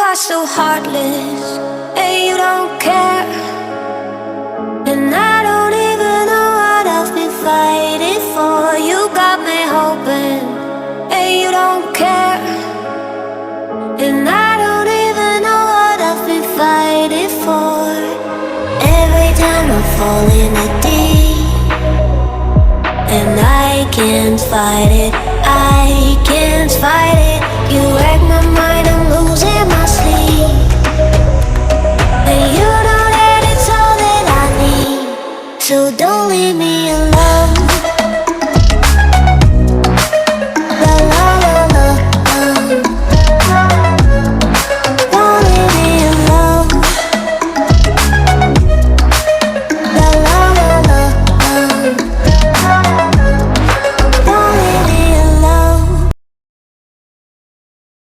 are so heartless, and you don't care. And I don't even know what I've been fighting for. You got me hoping, and you don't care. And I don't even know what I've been fighting for. Every time I fall in the deep, and I can't fight it, I can't fight it. You